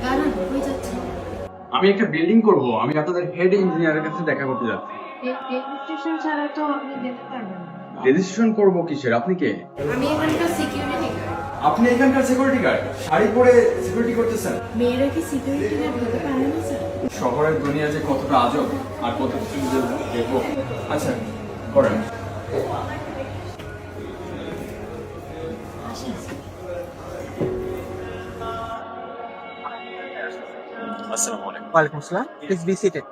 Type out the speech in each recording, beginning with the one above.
দাঁড়ান, কই যাচ্ছেন? আমি একটা বিল্ডিং করব, আমি আপনাদের হেড ইঞ্জিনিয়ারের কাছে দেখা করতে যাচ্ছি। রেজিস্ট্রেশন ছাড়া তো আপনি যেতে পারবেন না। রেজিস্ট্রেশন করব কিসের? আপনি কে? আমি এখানকার সিকিউরিটি গার্ড। আপনি এখানকার সিকিউরিটি গার্ড, শাড়ি পরে সিকিউরিটি করতেছেন? মেয়েরা কি সিকিউরিটি গার্ড হতে পারে না স্যার? শহরের দুনিয়া যে কতটা আজব আর কত কিছু যে দেখবো। আচ্ছা করেন। আসেন। আসসালামু আলাইকুম। ওয়ালাইকুম আসসালাম, প্লিজ বি সিটেড।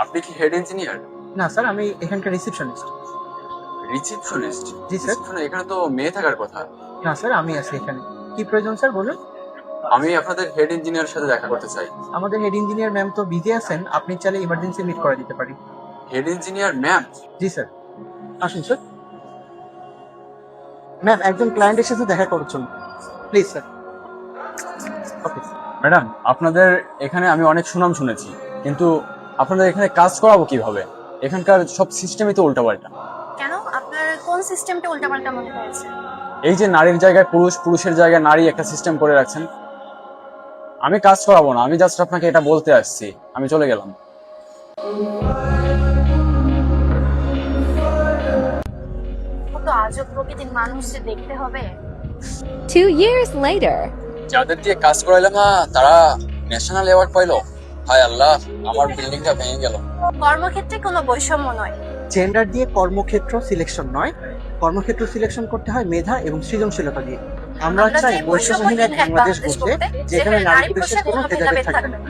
আপনি কি হেড ইঞ্জিনিয়ার? না স্যার, আমি এখানকার রিসেপশনিস্ট। রিসেপশনিস্ট? জি স্যার। এখানে তো মেয়ে থাকার কথা। না স্যার, আমি আছি এখানে। কি প্রয়োজন স্যার বলুন? আমি আপনাদের হেড ইঞ্জিনিয়ারের সাথে দেখা করতে চাই। আমাদের হেড ইঞ্জিনিয়ার ম্যাম তো বিজি আছেন, আপনি চাইলে ইমার্জেন্সি মিট করে দিতে পারি। Head engineer ma'am? জি স্যার, আসুন স্যার। ম্যাম, একজন ক্লায়েন্টের সাথে দেখা করছেন, প্লিজ স্যার। ওকে। ম্যাডাম, আপনাদের এখানে আমি অনেক সুনাম শুনেছি, কিন্তু আপনাদের এখানে কাজ করাবো কিভাবে? এখানকার সব সিস্টেমই তো উল্টাপাল্টা। কেন আপনার কোন সিস্টেমটা উল্টাপাল্টা মনে হয়েছে? এই যে নারীর জায়গায় পুরুষ, পুরুষের জায়গায় নারী একটা সিস্টেম করে রাখছেন। আমি কাজ করাবো না, আমি জাস্ট আপনাকে এটা বলতে আসছি। আমি চলে গেলাম। কত আজব প্রকৃতির মানুষ যে দেখতে হবে। 2 years later. যাদের দিয়ে কাজ করাইলাম না তারা ন্যাশনাল অ্যাওয়ার্ড পাইলো। হায় আল্লাহ, আমার বিল্ডিংটা ভেঙে গেল। কর্মক্ষেত্রে কোনো বৈষম্য নয়। জেন্ডার দিয়ে কর্মক্ষেত্র সিলেকশন নয়, কর্মক্ষেত্র সিলেকশন করতে হয় মেধা এবং সৃজনশীলতা দিয়ে। আমরা চাই বৈষম্যহীন এক বাংলাদেশ গড়তে, যেখানে নারী পুরুষের কোনো ভেদাভেদ থাকবে না।